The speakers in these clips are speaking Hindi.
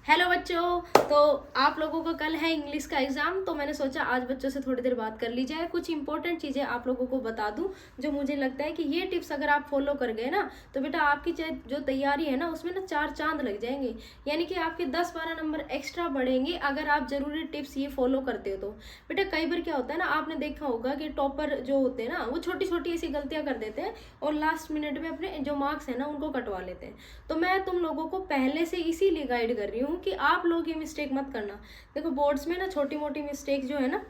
हेलो बच्चों। तो आप लोगों का कल है इंग्लिश का एग्जाम, तो मैंने सोचा आज बच्चों से थोड़ी देर बात कर ली जाए। कुछ इंपॉर्टेंट चीज़ें आप लोगों को बता दूं जो मुझे लगता है कि ये टिप्स अगर आप फॉलो कर गए ना तो बेटा आपकी जो तैयारी है ना उसमें ना 4 चांद लग जाएंगे। यानी कि आपके 10-12 नंबर एक्स्ट्रा बढ़ेंगे अगर आप जरूरी टिप्स ये फॉलो करते हो तो। बेटा कई बार क्या होता है ना, आपने देखा होगा कि टॉपर जो होते हैं ना वो छोटी छोटी ऐसी गलतियां कर देते हैं और लास्ट मिनट में अपने जो मार्क्स है ना उनको कटवा लेते हैं। तो मैं तुम लोगों को पहले से इसीलिए गाइड कर रही हूँ कि आप लोग ये मिस्टेक मत करना। देखो बोर्ड्स में ना छोटी मोटी मिस्टेक जो है ना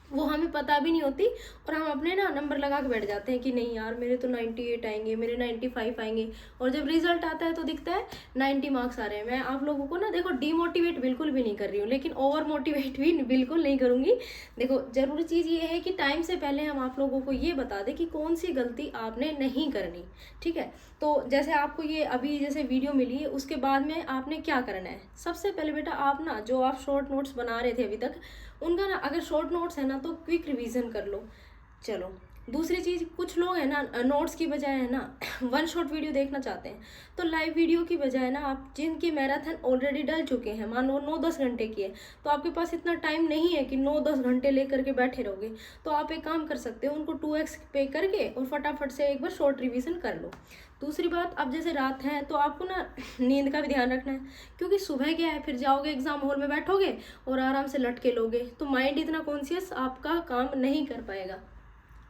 वो हमें पता भी नहीं होती और हम अपने ना नंबर लगा के बैठ जाते हैं कि नहीं यार मेरे तो 98 आएंगे, मेरे 95 आएंगे, और जब रिजल्ट आता है तो दिखता है 90 मार्क्स आ रहे हैं। मैं आप लोगों को ना देखो डीमोटिवेट बिल्कुल भी नहीं कर रही हूँ, लेकिन ओवर मोटिवेट भी बिल्कुल नहीं करूँगी। देखो जरूरी चीज़ ये है कि टाइम से पहले हम आप लोगों को ये बता दें कि कौन सी गलती आपने नहीं करनी। ठीक है, तो जैसे आपको ये अभी जैसे वीडियो मिली है उसके बाद में आपने क्या करना है। सबसे पहले बेटा आप ना जो आप शॉर्ट नोट्स बना रहे थे अभी तक उनका ना अगर शॉर्ट नोट्स है ना तो क्विक रिवीजन कर लो। चलो दूसरी चीज़, कुछ लोग है ना नोट्स की बजाय है ना वन शॉट वीडियो देखना चाहते हैं, तो लाइव वीडियो की बजाय ना आप जिनकी मैराथन ऑलरेडी डल चुके हैं, मान लो 9-10 घंटे की है, तो आपके पास इतना टाइम नहीं है कि 9-10 घंटे लेकर के बैठे रहोगे। तो आप एक काम कर सकते हो, उनको 2x पे करके और फटाफट से एक बार शॉर्ट रिवीजन कर लो। दूसरी बात, अब जैसे रात है तो आपको ना नींद का भी ध्यान रखना है, क्योंकि सुबह क्या है फिर जाओगे एग्जाम हॉल में बैठोगे और आराम से लटके लोगे तो माइंड इतना कॉन्शियस आपका काम नहीं कर पाएगा।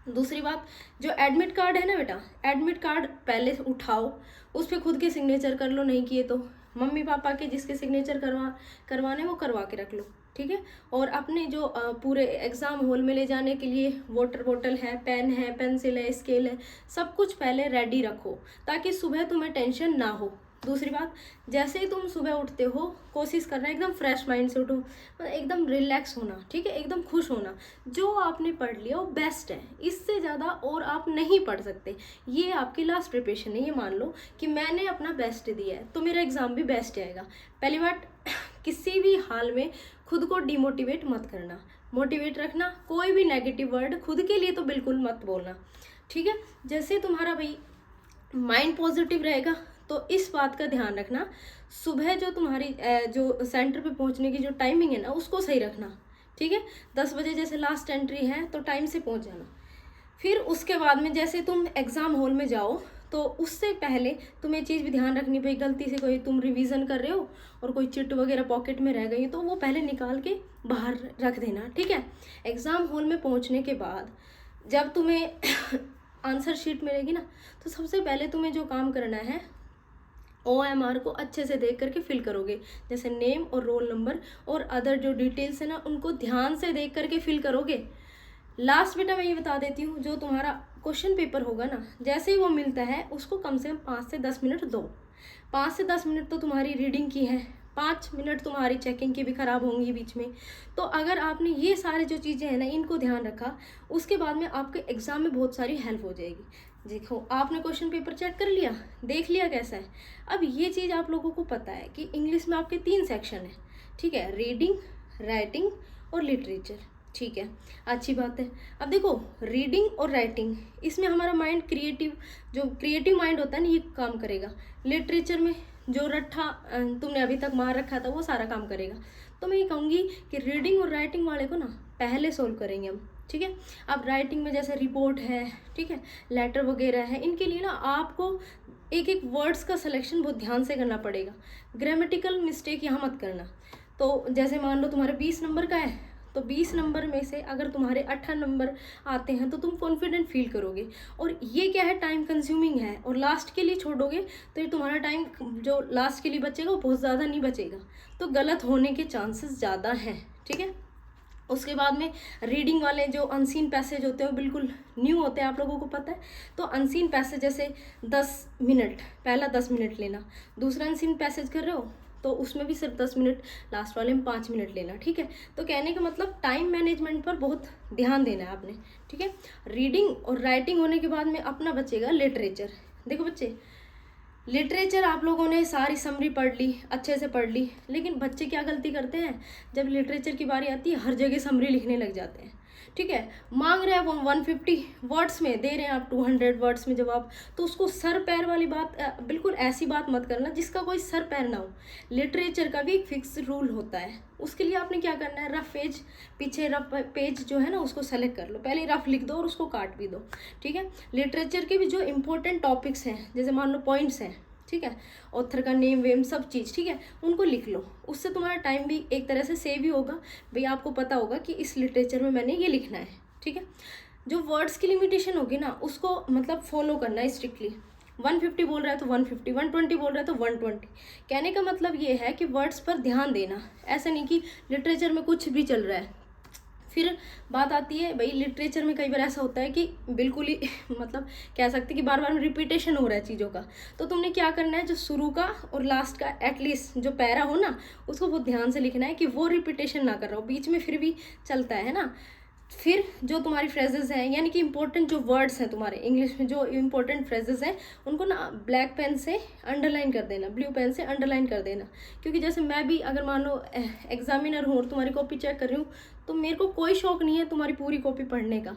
दूसरी बात, जो एडमिट कार्ड है ना बेटा, एडमिट कार्ड पहले उठाओ, उस पर खुद के सिग्नेचर कर लो, नहीं किए तो मम्मी पापा के जिसके सिग्नेचर करवाने वो करवा के रख लो। ठीक है, और अपने जो पूरे एग्ज़ाम हॉल में ले जाने के लिए वाटर बोतल है, पेन है, पेंसिल है, स्केल है, सब कुछ पहले रेडी रखो ताकि सुबह तुम्हें टेंशन ना हो। दूसरी बात, जैसे ही तुम सुबह उठते हो कोशिश करना एकदम फ्रेश माइंड से उठो, मतलब एकदम रिलैक्स होना। ठीक है, एकदम खुश होना। जो आपने पढ़ लिया वो बेस्ट है, इससे ज़्यादा और आप नहीं पढ़ सकते। ये आपकी लास्ट प्रिपरेशन है, ये मान लो कि मैंने अपना बेस्ट दिया है तो मेरा एग्ज़ाम भी बेस्ट आएगा। पहली बात, किसी भी हाल में खुद को डिमोटिवेट मत करना, मोटिवेट रखना। कोई भी नेगेटिव वर्ड खुद के लिए तो बिल्कुल मत बोलना। ठीक है, जैसे तुम्हारा भाई माइंड पॉजिटिव रहेगा तो इस बात का ध्यान रखना, सुबह जो तुम्हारी जो सेंटर पे पहुंचने की जो टाइमिंग है ना उसको सही रखना। ठीक है, 10 बजे जैसे लास्ट एंट्री है तो टाइम से पहुंच जाना। फिर उसके बाद में जैसे तुम एग्ज़ाम हॉल में जाओ तो उससे पहले तुम्हें चीज़ भी ध्यान रखनी पड़ेगी, गलती से कोई तुम रिवीजन कर रहे हो और कोई चिट वगैरह पॉकेट में रह गई तो वो पहले निकाल के बाहर रख देना। ठीक है, एग्ज़ाम हॉल में पहुंचने के बाद जब तुम्हें आंसर शीट मिलेगी ना तो सबसे पहले तुम्हें जो काम करना है OMR को अच्छे से देख करके फिल करोगे, जैसे नेम और रोल नंबर और अदर जो डिटेल्स है ना उनको ध्यान से देख करके फिल करोगे। लास्ट बेटा मैं ये बता देती हूँ, जो तुम्हारा क्वेश्चन पेपर होगा ना जैसे ही वो मिलता है उसको कम से कम 5 से 10 मिनट दो। 5 से 10 मिनट तो तुम्हारी रीडिंग की है, 5 मिनट तुम्हारी चेकिंग की भी खराब होंगी बीच में। तो अगर आपने ये सारी जो चीज़ें हैं ना इनको ध्यान रखा, उसके बाद में आपके एग्ज़ाम में बहुत सारी हेल्प हो जाएगी। देखो आपने क्वेश्चन पेपर चेक कर लिया, देख लिया कैसा है। अब ये चीज़ आप लोगों को पता है कि इंग्लिश में आपके 3 सेक्शन है। ठीक है, रीडिंग, राइटिंग और लिटरेचर। ठीक है, अच्छी बात है। अब देखो रीडिंग और राइटिंग इसमें हमारा माइंड जो क्रिएटिव माइंड होता है ना ये काम करेगा। लिटरेचर में जो रट्ठा तुमने अभी तक मार रखा था वो सारा काम करेगा। तो मैं ये कहूँगी कि रीडिंग और राइटिंग वाले को ना पहले सोल्व करेंगे हम। ठीक है, अब राइटिंग में जैसे रिपोर्ट है, ठीक है, लेटर वगैरह है, इनके लिए ना आपको एक एक वर्ड्स का सिलेक्शन बहुत ध्यान से करना पड़ेगा। ग्रामेटिकल मिस्टेक यहाँ मत करना। तो जैसे मान लो तुम्हारे 20 नंबर का है तो 20 नंबर में से अगर तुम्हारे 18 नंबर आते हैं तो तुम कॉन्फिडेंट फील करोगे। और ये क्या है, टाइम कंज्यूमिंग है, और लास्ट के लिए छोड़ोगे तो ये तुम्हारा टाइम जो लास्ट के लिए बचेगा वो बहुत ज़्यादा नहीं बचेगा, तो गलत होने के चांसेस ज़्यादा हैं। ठीक है, उसके बाद में रीडिंग वाले जो अनसीन पैसेज होते हैं वो बिल्कुल न्यू होते हैं, आप लोगों को पता है। तो अनसीन पैसेज जैसे 10 मिनट, पहला 10 मिनट लेना, दूसरा अनसीन पैसेज कर रहे हो तो उसमें भी सिर्फ 10 मिनट, लास्ट वाले में 5 मिनट लेना। ठीक है, तो कहने का मतलब टाइम मैनेजमेंट पर बहुत ध्यान देना है आपने। ठीक है, रीडिंग और राइटिंग होने के बाद में अपना बचेगा लिटरेचर। देखो बच्चे, लिटरेचर आप लोगों ने सारी समरी पढ़ ली, अच्छे से पढ़ ली, लेकिन बच्चे क्या गलती करते हैं, जब लिटरेचर की बारी आती है हर जगह समरी लिखने लग जाते हैं। ठीक है, मांग रहे हैं वो 150 वर्ड्स में, दे रहे हैं आप 200 वर्ड्स में जवाब, तो उसको सर पैर वाली बात बिल्कुल ऐसी बात मत करना जिसका कोई सर पैर ना हो। लिटरेचर का भी एक फिक्स रूल होता है, उसके लिए आपने क्या करना है, रफ पेज, पीछे रफ पेज जो है ना उसको सेलेक्ट कर लो, पहले रफ लिख दो और उसको काट भी दो। ठीक है, लिटरेचर के भी जो इंपॉर्टेंट टॉपिक्स हैं, जैसे मान लो पॉइंट्स हैं, ठीक है, ऑथर का नेम वेम सब चीज़, ठीक है, उनको लिख लो। उससे तुम्हारा टाइम भी एक तरह से सेव ही होगा, भाई आपको पता होगा कि इस लिटरेचर में मैंने ये लिखना है। ठीक है, जो वर्ड्स की लिमिटेशन होगी ना उसको मतलब फॉलो करना है स्ट्रिक्टली। 150 बोल रहा है तो 150, 120 बोल रहा है तो 120। कहने का मतलब ये है कि वर्ड्स पर ध्यान देना, ऐसा नहीं कि लिटरेचर में कुछ भी चल रहा है। फिर बात आती है भाई लिटरेचर में कई बार ऐसा होता है कि बिल्कुल ही मतलब कह सकते हैं कि बार बार में रिपीटेशन हो रहा है चीज़ों का, तो तुमने क्या करना है, जो शुरू का और लास्ट का एटलीस्ट जो पैरा हो ना उसको बहुत ध्यान से लिखना है कि वो रिपीटेशन ना कर रहा हो, बीच में फिर भी चलता है ना। फिर जो तुम्हारी फ्रेजेस हैं, यानी कि इंपॉर्टेंट जो वर्ड्स हैं तुम्हारे इंग्लिश में, जो इंपॉर्टेंट फ्रेजेस हैं उनको ना ब्लैक पेन से अंडरलाइन कर देना, ब्लू पेन से अंडरलाइन कर देना। क्योंकि जैसे मैं भी अगर मान लो एग्जामिनर हूँ और तुम्हारी कॉपी चेक कर रही हूँ, तो मेरे को कोई शौक नहीं है तुम्हारी पूरी कॉपी पढ़ने का,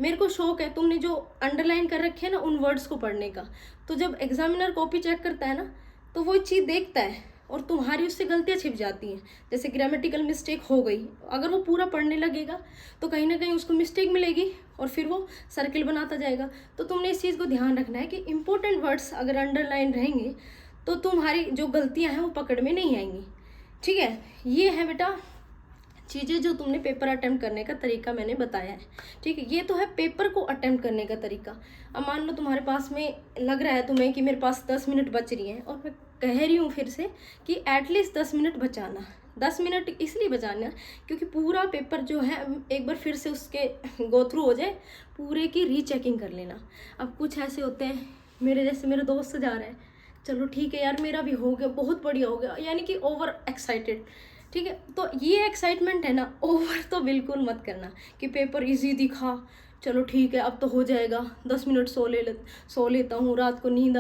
मेरे को शौक है तुमने जो अंडरलाइन कर रखे है ना उन वर्ड्स को पढ़ने का। तो जब एग्जामिनर कॉपी चेक करता है ना तो वो चीज़ देखता है और तुम्हारी उससे गलतियाँ छिप जाती हैं, जैसे ग्रामेटिकल मिस्टेक हो गई, अगर वो पूरा पढ़ने लगेगा तो कहीं ना कहीं उसको मिस्टेक मिलेगी और फिर वो सर्किल बनाता जाएगा। तो तुमने इस चीज़ को ध्यान रखना है कि इंपॉर्टेंट वर्ड्स अगर अंडरलाइन रहेंगे तो तुम्हारी जो गलतियाँ हैं वो पकड़ में नहीं आएंगी। ठीक है, ये है बेटा चीज़ें जो तुमने पेपर अटेम्प्ट करने का तरीका मैंने बताया है। ठीक है, ये तो है पेपर को अटेम्प्ट करने का तरीका। अब मान लो तुम्हारे पास में लग रहा है तुम्हें कि मेरे पास 10 मिनट बच रही हैं, और मैं कह रही हूँ फिर से कि एटलीस्ट 10 मिनट बचाना। 10 मिनट इसलिए बचाना क्योंकि पूरा पेपर जो है एक बार फिर से उसके गो थ्रू हो जाए, पूरे की रीचेकिंग कर लेना। अब कुछ ऐसे होते हैं मेरे जैसे, मेरे दोस्त जा रहे हैं, चलो ठीक है यार मेरा भी हो गया, बहुत बढ़िया हो गया, यानी कि ओवर एक्साइटेड। ठीक है, तो ये एक्साइटमेंट है ना, ओवर तो बिल्कुल मत करना कि पेपर इजी दिखा, चलो ठीक है अब तो हो जाएगा, 10 मिनट सो लेता हूँ, रात को नींद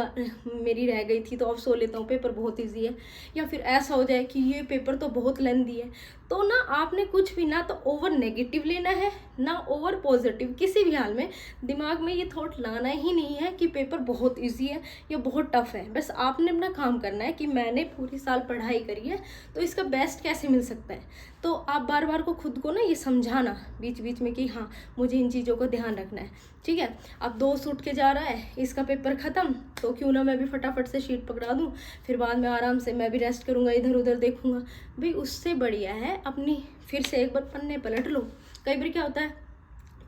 मेरी रह गई थी तो अब सो लेता हूँ, पेपर बहुत इजी है। या फिर ऐसा हो जाए कि ये पेपर तो बहुत लेंथी है, तो ना आपने कुछ भी ना तो ओवर नेगेटिव लेना है ना ओवर पॉजिटिव, किसी भी हाल में दिमाग में ये थॉट लाना ही नहीं है कि पेपर बहुत इजी है या बहुत टफ है। बस आपने अपना काम करना है कि मैंने पूरी साल पढ़ाई करी है तो इसका बेस्ट कैसे मिल सकता है। तो आप बार बार को खुद को ना ये समझाना बीच बीच में कि हाँ मुझे इन चीज़ों को ध्यान रखना है। ठीक है, अब दोस्त उठ के जा रहा है, इसका पेपर ख़त्म, तो क्यों ना मैं भी फटाफट से शीट पकड़ा दूँ, फिर बाद में आराम से मैं भी रेस्ट करूँगा, इधर उधर देखूँगा। भाई उससे बढ़िया है अपनी फिर से एक बार पन्ने पलट लो। कई बार क्या होता है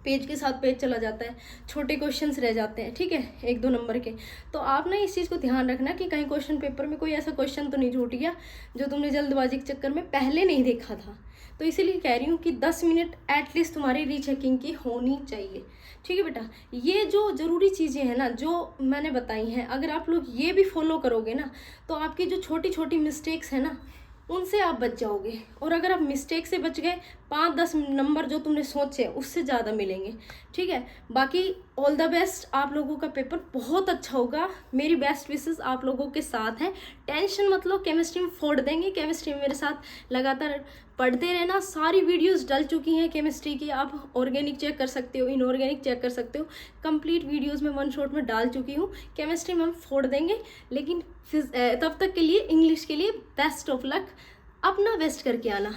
पेज के साथ पेज चला जाता है, छोटे क्वेश्चंस रह जाते हैं, ठीक है 1-2 नंबर के। तो आप ना इस चीज़ को ध्यान रखना कि कहीं क्वेश्चन पेपर में कोई ऐसा क्वेश्चन तो नहीं छूट गया जो तुमने जल्दबाजी के चक्कर में पहले नहीं देखा था। तो इसीलिए कह रही हूँ कि 10 मिनट एटलीस्ट तुम्हारी रीचेकिंग की होनी चाहिए। ठीक है बेटा, ये जो ज़रूरी चीज़ें हैं ना जो मैंने बताई हैं, अगर आप लोग ये भी फॉलो करोगे ना तो आपकी जो छोटी छोटी मिस्टेक्स हैं ना उनसे आप बच जाओगे। और अगर आप मिस्टेक से बच गए, 5-10 नंबर जो तुमने सोचे उससे ज़्यादा मिलेंगे। ठीक है, बाकी ऑल द बेस्ट, आप लोगों का पेपर बहुत अच्छा होगा, मेरी बेस्ट विशेस आप लोगों के साथ हैं। टेंशन मत लो, केमिस्ट्री में फोड़ देंगे, केमिस्ट्री में मेरे साथ लगातार पढ़ते रहना। सारी वीडियोस डल चुकी हैं केमिस्ट्री की, आप ऑर्गेनिक चेक कर सकते हो, इनऑर्गेनिक चेक कर सकते हो, कंप्लीट वीडियोस में 1 शॉट में डाल चुकी हूँ। केमिस्ट्री में हम फोड़ देंगे, लेकिन तब तक के लिए इंग्लिश के लिए बेस्ट ऑफ लक, अपना बेस्ट करके आना।